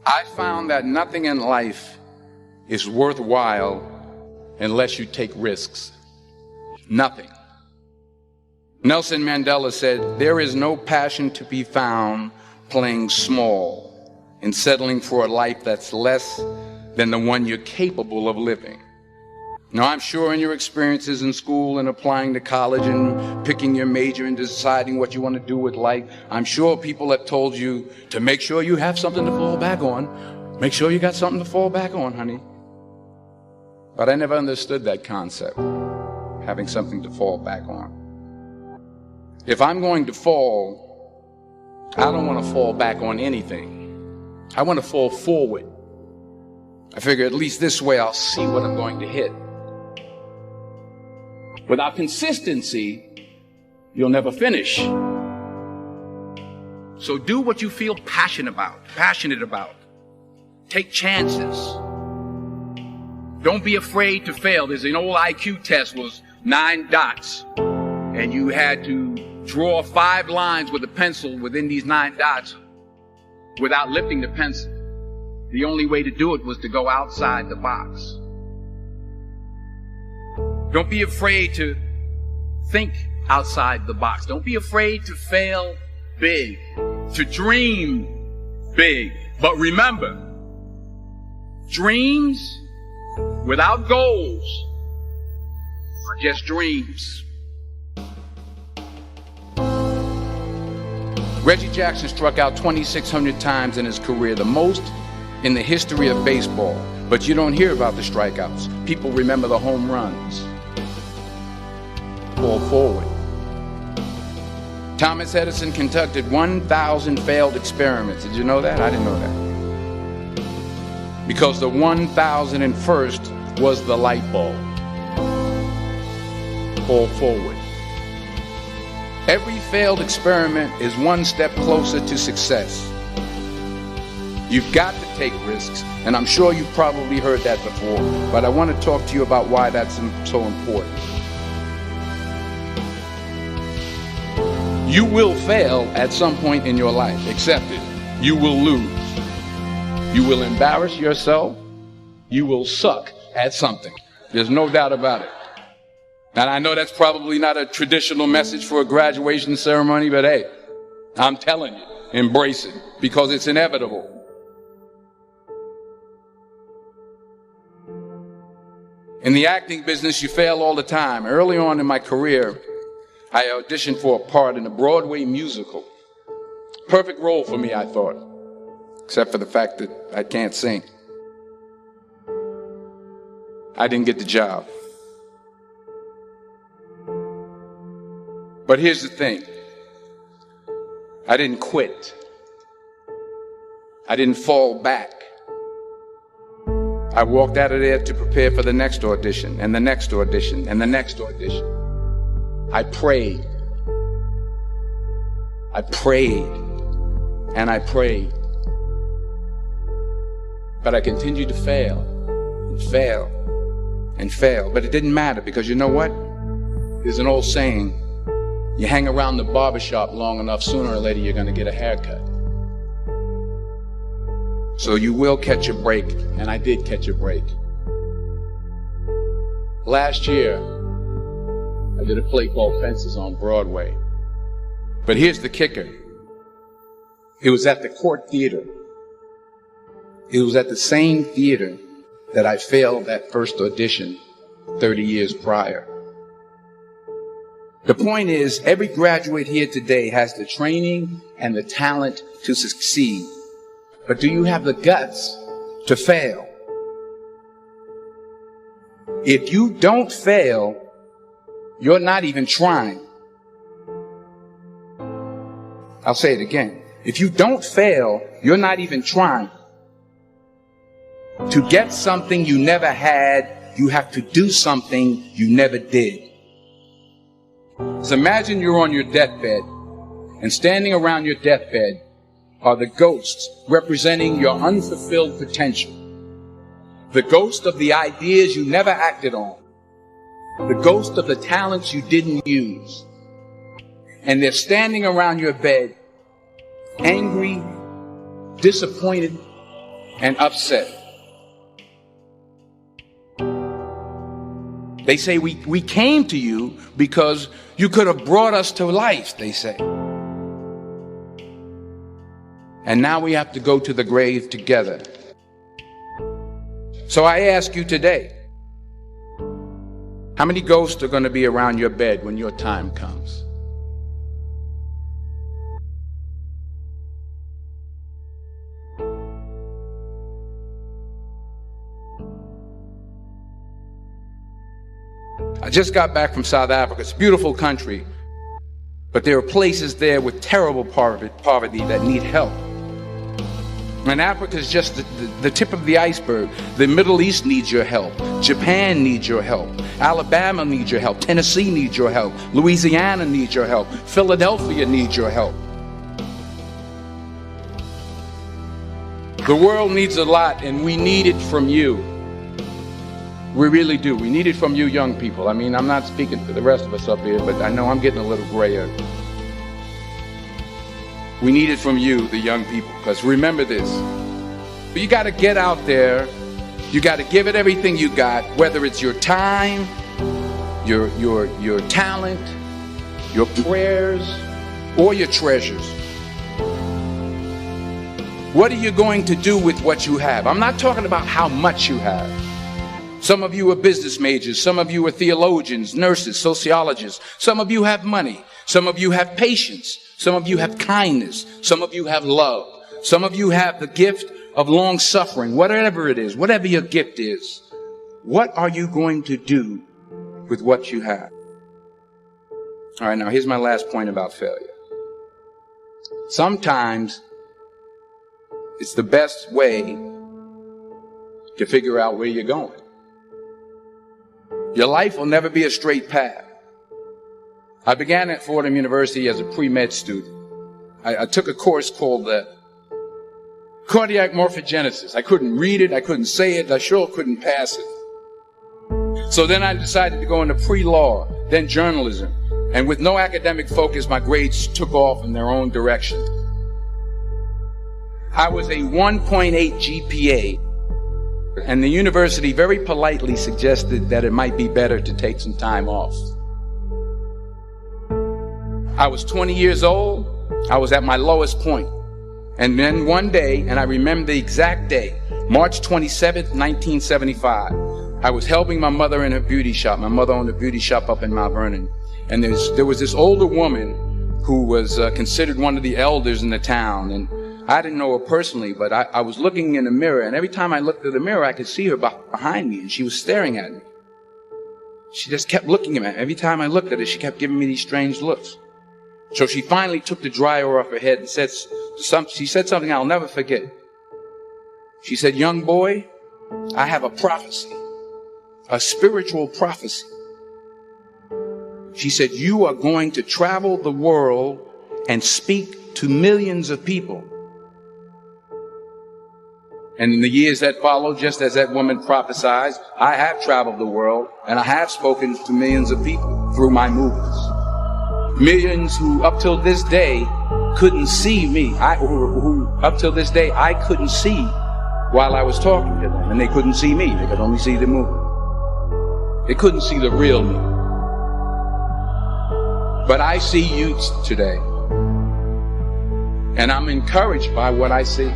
I found that nothing in life is worthwhile unless you take risks. Nothing. Nelson Mandela said, "There is no passion to be found playing small and settling for a life that's less than the one you're capable of living." Now, I'm sure in your experiences in school and applying to college and picking your major and deciding what you want to do with life, I'm sure people have told you to make sure you have something to fall back on. Make sure you got something to fall back on, honey. But I never understood that concept, having something to fall back on. If I'm going to fall, I don't want to fall back on anything. I want to fall forward. I figure at least this way I'll see what I'm going to hit. Without consistency, you'll never finish. So do what you feel passionate about. Take chances. Don't be afraid to fail. There's an old IQ test, was 9 dots. And you had to draw 5 lines with a pencil within these 9 dots without lifting the pencil. The only way to do it was to go outside the box. Don't be afraid to think outside the box. Don't be afraid to fail big, to dream big. But remember, dreams without goals are just dreams. Reggie Jackson struck out 2,600 times in his career, the most in the history of baseball. But you don't hear about the strikeouts. People remember the home runs. Fall forward. Thomas Edison conducted 1,000 failed experiments. Did you know that? I didn't know that. Because the 1,001st was the light bulb. Fall forward. Every failed experiment is one step closer to success. You've got to take risks, and I'm sure you've probably heard that before, but I want to talk to you about why that's so important. You will fail at some point in your life. Accept it. You will lose. You will embarrass yourself. You will suck at something. There's no doubt about it. And I know that's probably not a traditional message for a graduation ceremony, but hey, I'm telling you, embrace it, because it's inevitable. In the acting business, you fail all the time. Early on in my career, I auditioned for a part in a Broadway musical. Perfect role for me, I thought, except for the fact that I can't sing. I didn't get the job. But here's the thing. I didn't quit. I didn't fall back. I walked out of there to prepare for the next audition, and the next audition, and the next audition. I prayed. I prayed. And I prayed. But I continued to fail, and fail, and fail. But it didn't matter, because you know what? There's an old saying, you hang around the barbershop long enough, sooner or later you're going to get a haircut. So you will catch a break, and I did catch a break. Last year, I did a play called Fences on Broadway. But here's the kicker. It was at the Court Theater. It was at the same theater that I failed that first audition 30 years prior. The point is, every graduate here today has the training and the talent to succeed. But do you have the guts to fail? If you don't fail, you're not even trying. I'll say it again. If you don't fail, you're not even trying. To get something you never had, you have to do something you never did. So imagine you're on your deathbed, and standing around your deathbed are the ghosts representing your unfulfilled potential. The ghost of the ideas you never acted on. The ghost of the talents you didn't use. And they're standing around your bed, angry, disappointed, and upset. They say we came to you because you could have brought us to life, they say. And now we have to go to the grave together. So I ask you today, how many ghosts are going to be around your bed when your time comes? I just got back from South Africa. It's a beautiful country, but there are places there with terrible poverty that need help. And Africa is just the tip of the iceberg. The Middle East needs your help. Japan needs your help. Alabama needs your help. Tennessee needs your help. Louisiana needs your help. Philadelphia needs your help. The world needs a lot, and we need it from you. We really do. We need it from you young people. I mean, I'm not speaking for the rest of us up here, but I know I'm getting a little grayer. We need it from you, the young people, because remember this. You got to get out there. You got to give it everything you got, whether it's your time, your talent, your prayers, or your treasures. What are you going to do with what you have? I'm not talking about how much you have. Some of you are business majors. Some of you are theologians, nurses, sociologists. Some of you have money. Some of you have patience. Some of you have kindness. Some of you have love. Some of you have the gift of long suffering. Whatever it is, whatever your gift is, what are you going to do with what you have? All right, now here's my last point about failure. Sometimes it's the best way to figure out where you're going. Your life will never be a straight path. I began at Fordham University as a pre-med student. I took a course called cardiac morphogenesis. I couldn't read it. I couldn't say it. I sure couldn't pass it. So then I decided to go into pre-law, then journalism. And with no academic focus, my grades took off in their own direction. I was a 1.8 GPA. And the university very politely suggested that it might be better to take some time off. I was 20 years old. I was at my lowest point. And then one day, and I remember the exact day, March 27th, 1975, I was helping my mother in her beauty shop. My mother owned a beauty shop up in Mount Vernon. And there was this older woman who was considered one of the elders in the town. And I didn't know her personally, but I was looking in the mirror, and every time I looked at the mirror, I could see her behind me, and she was staring at me. She just kept looking at me. Every time I looked at her, she kept giving me these strange looks. So she finally took the dryer off her head and she said something I'll never forget. She said, "Young boy, I have a prophecy, a spiritual prophecy." She said, "You are going to travel the world and speak to millions of people." And in the years that followed, just as that woman prophesied, I have traveled the world and I have spoken to millions of people through my movements. Millions who up till this day couldn't see me. Who up till this day I couldn't see while I was talking to them. And they couldn't see me. They could only see the movement. They couldn't see the real me. But I see you today. And I'm encouraged by what I see.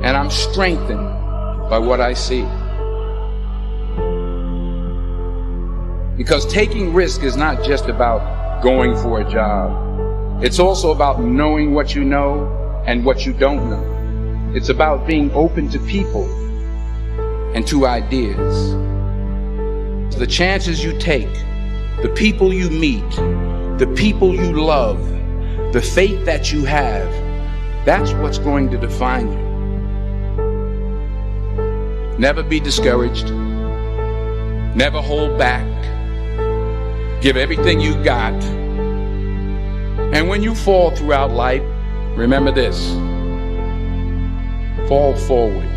And I'm strengthened by what I see. Because taking risk is not just about going for a job. It's also about knowing what you know and what you don't know. It's about being open to people and to ideas. The chances you take, the people you meet, the people you love, the faith that you have, that's what's going to define you. Never be discouraged. Never hold back. Give everything you got. And when you fall throughout life, remember this: fall forward.